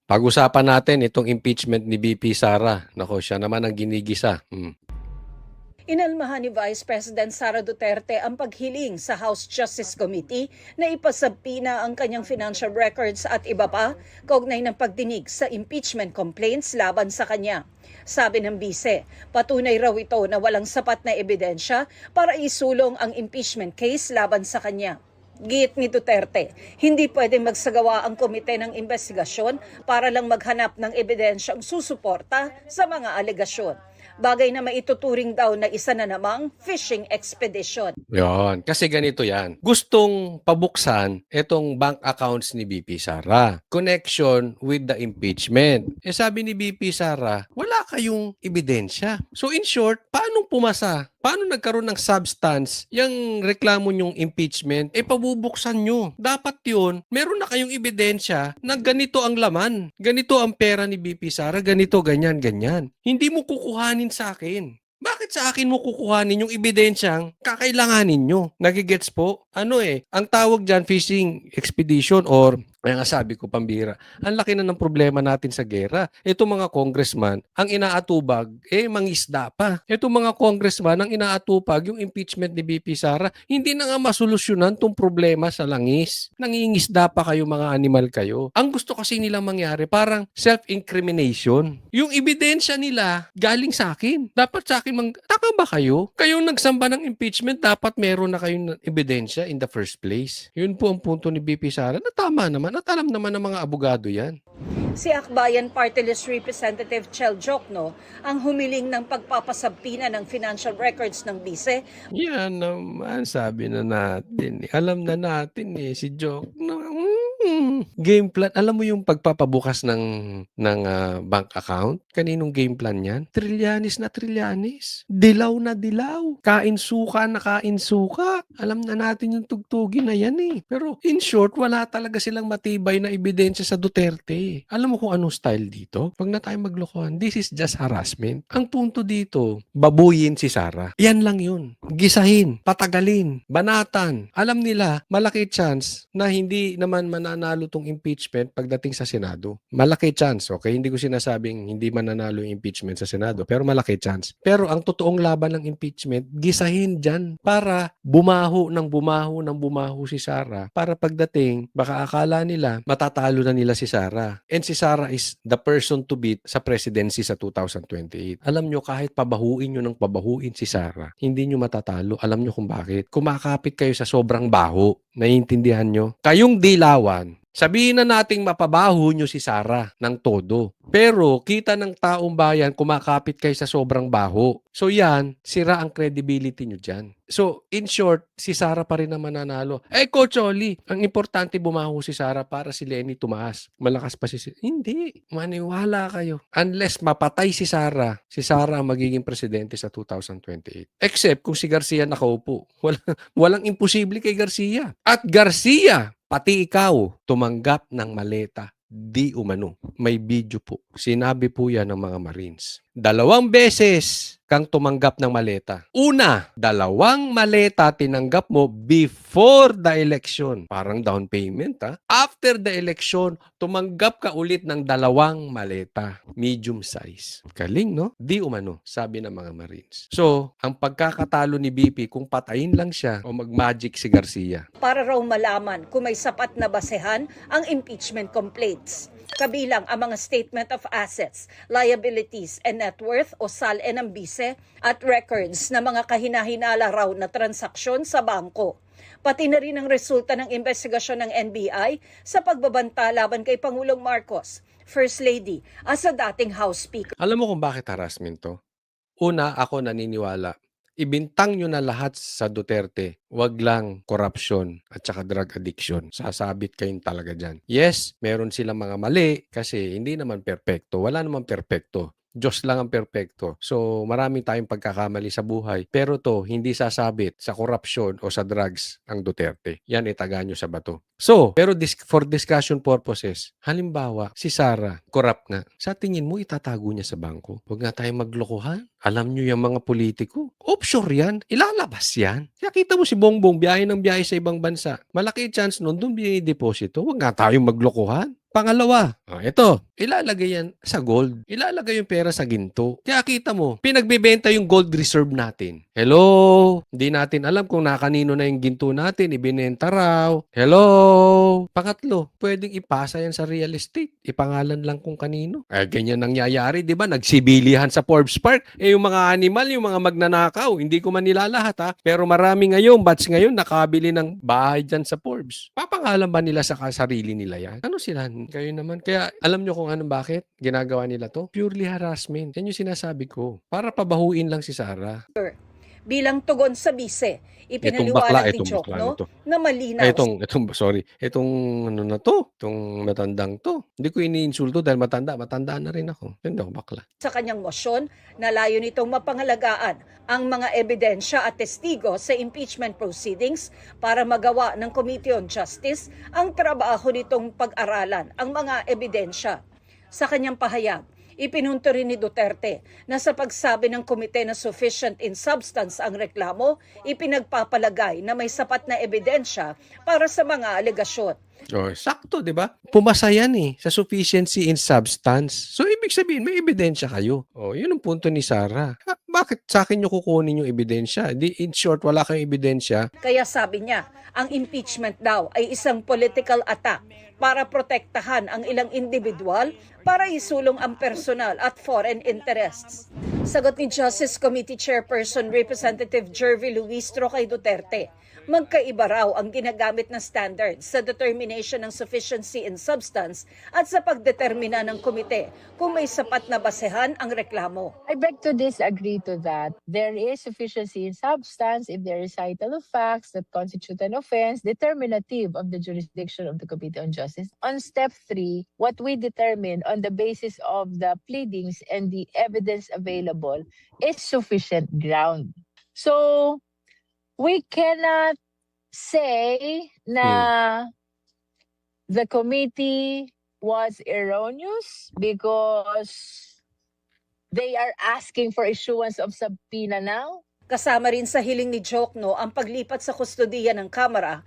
Pag-usapan natin itong impeachment ni VP Sara. Nako, siya naman ang ginigisa. Inalmahan ni Vice President Sara Duterte ang paghiling sa House Justice Committee na ipasabpina ang kanyang financial records at iba pa kaugnay ng pagdinig sa impeachment complaints laban sa kanya. Sabi ng bise, patunay raw ito na walang sapat na ebidensya para isulong ang impeachment case laban sa kanya. Giit ni Duterte, hindi pwedeng magsagawa ang komite ng investigasyon para lang maghanap ng ebidensyang susuporta sa mga alegasyon. Bagay na maituturing daw na isa na namang fishing expedition. Yon, kasi ganito yan. Gustong pabuksan itong bank accounts ni BP Sara. Connection with the impeachment. Sabi ni BP Sara, wala kayong ebidensya. So in short, paano pumasa? Paano nagkaroon ng substance yung reklamo nyong impeachment? Pabubuksan nyo. Dapat yun, meron na kayong ebidensya na ganito ang laman. Ganito ang pera ni BP Sara. Ganito, ganyan, ganyan. Hindi mo kukuhanin sa akin. Bakit sa akin mo kukuhanin yung ebidensyang kakailanganin nyo? Nagigets po? Ang tawag dyan, fishing expedition or kaya nga sabi ko, pambira, ang laki na ng problema natin sa gera. Itong mga congressman, ang inaatubag, mangisda pa. Itong mga congressman, ang inaatupag, yung impeachment ni BP Sara, hindi na nga masolusyonan tong problema sa langis. Nangingisda pa kayo, mga animal kayo. Ang gusto kasi nilang mangyari, parang self-incrimination. Yung ebidensya nila, galing sa akin. Dapat sa akin, taka ba kayo? Kayong nagsamba ng impeachment, dapat meron na kayong ebidensya in the first place. Yun po ang punto ni BP Sara, na tama naman. At alam naman ng mga abogado yan. Si Akbayan Party List Representative Chel Jokno ang humiling ng pagpapasabpina ng financial records ng bise. Yan naman, sabi na natin. Alam na natin si Jokno. Game plan. Alam mo yung pagpapabukas ng bank account? Kaninong game plan yan? Trilyanis na trilyanis. Dilaw na dilaw. Kain suka na kain suka. Alam na natin yung tugtugin na yan Pero in short, wala talaga silang matibay na ebidensya sa Duterte. Alam mo kung anong style dito? Wag na tayo maglokohan. This is just harassment. Ang punto dito, babuyin si Sara. Yan lang yun. Gisahin, patagalin, banatan. Alam nila, malaki chance na hindi naman mananalo tong impeachment pagdating sa Senado. Malaki chance, okay? Hindi ko sinasabing hindi mananalo yung impeachment sa Senado, pero malaki chance. Pero ang totoong laban ng impeachment, gisahin dyan para bumaho si Sara. Para pagdating, baka akala nila, matatalo na nila si Sara. And si Sara is the person to beat sa presidency sa 2028. Alam nyo, kahit pabahuin nyo ng pabahuin si Sara, hindi nyo matatalo. Alam nyo kung bakit? Kumakapit kayo sa sobrang baho. Naiintindihan nyo? Kayong dilawan, sabihin na nating mapabaho nyo si Sara ng todo. Pero kita ng taong bayan, kumakapit kayo sa sobrang baho. So yan, sira ang credibility nyo dyan. So in short, si Sara pa rin naman nanalo. Coach Oli, ang importante bumaho si Sara para si Lenny tumaas. Malakas pa si Hindi, maniwala kayo. Unless mapatay si Sara ang magiging presidente sa 2028. Except kung si Garcia nakaupo. Walang imposible kay Garcia. At Garcia, pati ikaw, tumanggap ng maleta. Di umano. May video po. Sinabi po yan ng mga Marines. 2 beses kang tumanggap ng maleta. Una, 2 maleta tinanggap mo before the election. Parang down payment After the election, tumanggap ka ulit ng 2 maleta. Medium size. Galing, no? Di umano, sabi ng mga Marines. So, ang pagkakatalo ni BP kung patayin lang siya o mag-magic si Garcia. Para raw malaman kung may sapat na basehan ang impeachment complaints. Kabilang ang mga statement of assets, liabilities, and net worth o SALE ng bise at records na mga kahinahinala raw na transaksyon sa bangko. Pati na rin ang resulta ng investigasyon ng NBI sa pagbabanta laban kay Pangulong Marcos, First Lady, as sa dating House Speaker. Alam mo kung bakit harassment to? Una, ako naniniwala. Ibintang nyo na lahat sa Duterte, wag lang korupsyon at saka drug addiction. Sasabit kayong talaga dyan. Yes, meron silang mga mali kasi hindi naman perpekto. Wala naman perpekto. Diyos lang ang perpekto. So, maraming tayong pagkakamali sa buhay. Pero to, hindi sasabit sa korupsyon o sa drugs ang Duterte. Yan itaga nyo sa bato. So, pero for discussion purposes, halimbawa, si Sara, corrupt nga. Sa tingin mo, itatago niya sa bangko? Huwag nga tayong maglokohan. Alam nyo yung mga politiko. Offshore yan. Ilalabas yan. Kaya kita mo si Bongbong, biyahe ng biyahe sa ibang bansa. Malaki chance nun, doon binideposito. Huwag nga tayong maglokohan. Pangalawa, ito, ilalagay yan sa gold. Ilalagay yung pera sa ginto. Kaya kita mo, pinagbebenta yung gold reserve natin. Hello? Hindi natin alam kung nakanino na yung ginto natin, ibinenta raw. Hello? Pangatlo, pwedeng ipasa yan sa real estate. Ipangalan lang kung kanino. Ganyan nangyayari, di ba? Nagsibilihan sa Forbes Park. Yung mga animal, yung mga magnanakaw, hindi ko man nilalahat ha. Pero marami ngayon, batch ngayon, nakabili ng bahay dyan sa Forbes. Papangalan ba nila sa sarili nila yan? Ano sila? Kayo naman. Kaya alam nyo kung ano bakit ginagawa nila to? Purely harassment. Yan yung sinasabi ko. Para pabahuin lang si Sarah. Bilang tugon sa bise, Itong bakla, ipinaliwanag ni itong bakla Jokno nito. na malinaw Itong ano na to, itong matandang to. Hindi ko iniinsulto dahil matanda na rin ako. Hindi ako bakla. sa kanyang mosyon na layo nitong mapangalagaan ang mga ebidensya at testigo sa impeachment proceedings para magawa ng Committee on Justice ang trabaho nitong pag-aralan ang mga ebidensya. Sa kanyang pahayag, ipinunto rin ni Duterte na sa pagsabi ng komite na sufficient in substance ang reklamo, ipinagpapalagay na may sapat na ebidensya para sa mga alegasyon. Sakto, di ba? Pumasa yan sa sufficiency in substance. So, ibig sabihin, may ebidensya kayo. Yun ang punto ni Sarah. Bakit sa akin nyo kukunin yung ebidensya? In short, wala kayong ebidensya. Kaya sabi niya, ang impeachment daw ay isang political attack para protektahan ang ilang individual para isulong ang personal at foreign interests. Sagot ni Justice Committee Chairperson Representative Jervy Luistro kay Duterte, magkaiba raw ang ginagamit na standards sa determination ng sufficiency in substance at sa pagdetermina ng komite kung may sapat na basehan ang reklamo. I beg to disagree to that. There is sufficiency in substance if there is recital of facts that constitute an offense determinative of the jurisdiction of the Committee on Justice. On step 3, what we determine on the basis of the pleadings and the evidence available is sufficient ground. So, we cannot say na the committee was erroneous because they are asking for issuance of subpoena now. Kasama rin sa hiling ni Jokno ang paglipat sa kustodiya ng Kamara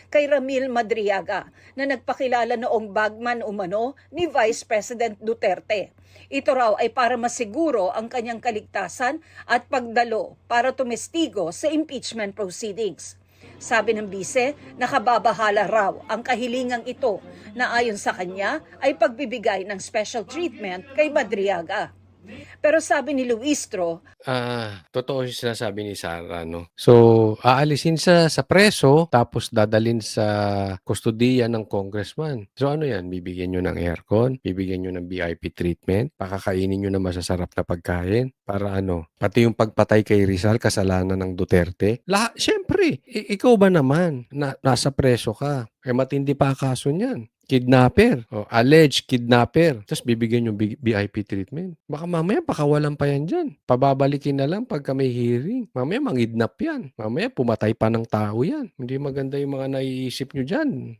kay Ramil Madriaga na nagpakilala noong bagman umano ni Vice President Duterte. Ito raw ay para masiguro ang kanyang kaligtasan at pagdalo para tumestigo sa impeachment proceedings. Sabi ng bise, nakababahala raw ang kahilingang ito na ayon sa kanya ay pagbibigay ng special treatment kay Madriaga. Pero sabi ni Luistro, totoo yung sinasabi ni Sarah, no? So, aalisin sa preso, tapos dadalin sa kustodiya ng congressman. So, ano yan? Bibigyan nyo ng aircon? Bibigyan nyo ng VIP treatment? Pakakainin nyo ng masasarap na pagkain? Para ano? Pati yung pagpatay kay Rizal, kasalanan ng Duterte? Siyempre, ikaw ba naman? Nasa preso ka. Matindi pa kaso niyan. Kidnapper, alleged kidnapper. Tapos bibigyan yung VIP treatment. Baka mamaya pakawalan pa yan dyan. Pababalikin na lang pagka may hearing. Mamaya mangidnap yan. Mamaya pumatay pa ng tao yan. Hindi maganda yung mga naiisip nyo dyan.